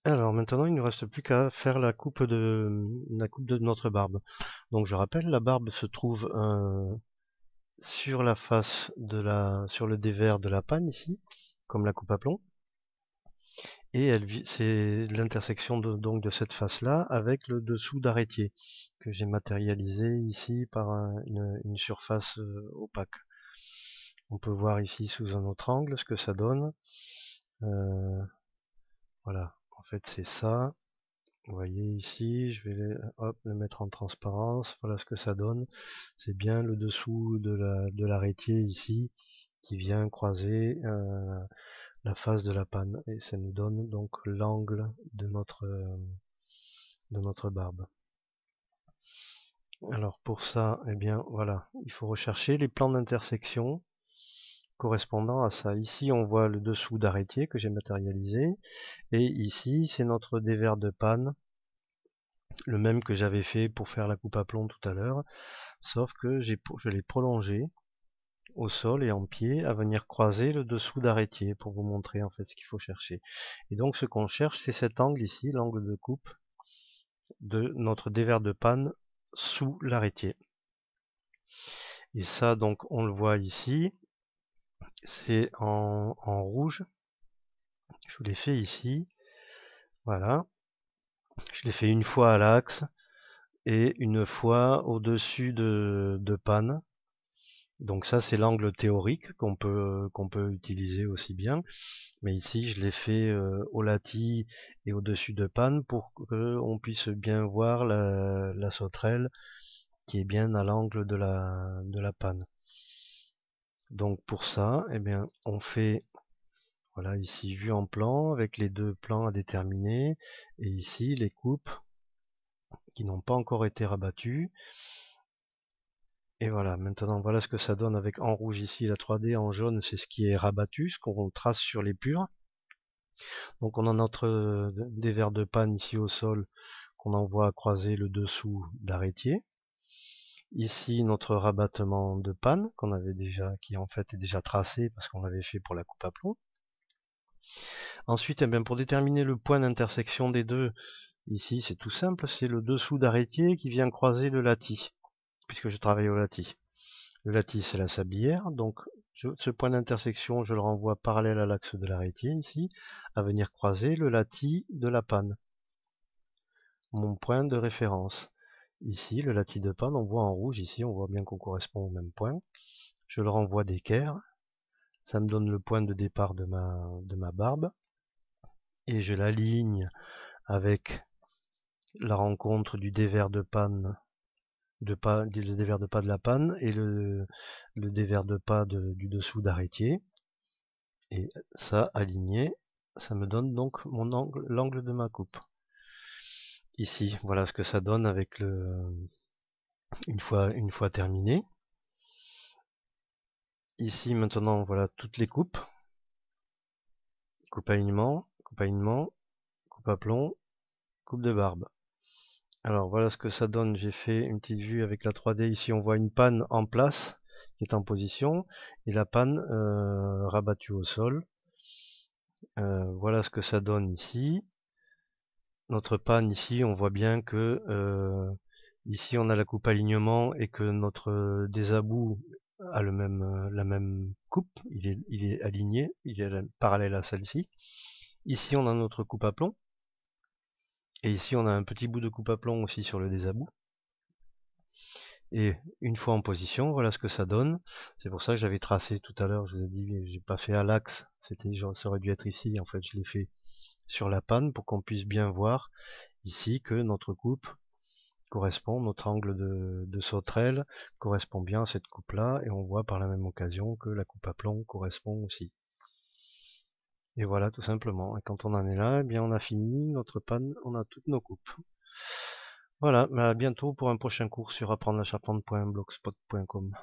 Alors maintenant, il ne nous reste plus qu'à faire la coupe de notre barbe. Donc je rappelle, la barbe se trouve sur la face sur le dévers de la panne ici, comme la coupe à plomb, et c'est l'intersection donc de cette face-là avec le dessous d'arrêtier que j'ai matérialisé ici par une surface opaque. On peut voir ici sous un autre angle ce que ça donne. Voilà, en fait c'est ça. Vous voyez ici, je vais le mettre en transparence. Voilà ce que ça donne. C'est bien le dessous de l'arrêtier ici qui vient croiser la face de la panne. Et ça nous donne donc l'angle de notre barbe. Alors pour ça, eh bien voilà, il faut rechercher les plans d'intersection correspondant à ça. Ici, on voit le dessous d'arrêtier que j'ai matérialisé. Et ici, c'est notre dévers de panne, le même que j'avais fait pour faire la coupe à plomb tout à l'heure. Sauf que je l'ai prolongé au sol et en pied à venir croiser le dessous d'arrêtier pour vous montrer en fait ce qu'il faut chercher. Et donc ce qu'on cherche, c'est cet angle ici, l'angle de coupe de notre dévers de panne sous l'arrêtier. Et ça, donc, on le voit ici, c'est en rouge. Je vous l'ai fait ici. Voilà. Je l'ai fait une fois à l'axe et une fois au-dessus de panne. Donc ça, c'est l'angle théorique qu'on peut utiliser aussi bien. Mais ici, je l'ai fait au lati et au-dessus de panne pour qu'on puisse bien voir la sauterelle qui est bien à l'angle de la panne. Donc pour ça, eh bien, on fait, voilà, ici vue en plan avec les deux plans à déterminer et ici les coupes qui n'ont pas encore été rabattues. Et voilà, maintenant voilà ce que ça donne avec en rouge ici la 3D, en jaune c'est ce qui est rabattu, ce qu'on trace sur les purs. Donc on a notre dévers de panne ici au sol qu'on envoie croiser le dessous d'arrêtier. Ici notre rabattement de panne qui en fait est déjà tracé parce qu'on l'avait fait pour la coupe à plomb. Ensuite, eh bien, pour déterminer le point d'intersection des deux, ici c'est tout simple, c'est le dessous d'arrêtier qui vient croiser le lati, puisque je travaille au lati. Le lati c'est la sablière, donc ce point d'intersection je le renvoie parallèle à l'axe de l'arrêtier ici, à venir croiser le lati de la panne, mon point de référence. Ici, le lati de panne, on voit en rouge, ici on voit bien qu'on correspond au même point. Je le renvoie d'équerre, ça me donne le point de départ de ma barbe, et je l'aligne avec la rencontre du dévers de panne le dévers de pas de la panne et le dévers de pas du dessous d'arrêtier. Et ça, aligné, ça me donne donc l'angle de ma coupe. Ici, voilà ce que ça donne avec une fois terminé. Ici, maintenant, voilà toutes les coupes. Coupe alignement, coupe à plomb, coupe de barbe. Alors voilà ce que ça donne. J'ai fait une petite vue avec la 3D. Ici, on voit une panne en place qui est en position et la panne rabattue au sol. Voilà ce que ça donne ici. Notre panne ici, on voit bien que ici on a la coupe alignement et que notre désabout a la même coupe. Il est aligné, il est parallèle à celle-ci. Ici on a notre coupe à plomb. Et ici on a un petit bout de coupe à plomb aussi sur le désabout. Et une fois en position, voilà ce que ça donne. C'est pour ça que j'avais tracé tout à l'heure, je vous ai dit, j'ai pas fait à l'axe, ça aurait dû être ici, en fait je l'ai fait sur la panne pour qu'on puisse bien voir ici que notre coupe correspond, notre angle de sauterelle correspond bien à cette coupe là, et on voit par la même occasion que la coupe à plomb correspond aussi. Et voilà, tout simplement. Et quand on en est là, eh bien on a fini notre panne, on a toutes nos coupes. Voilà, à bientôt pour un prochain cours sur apprendre la charpente.blogspot.com.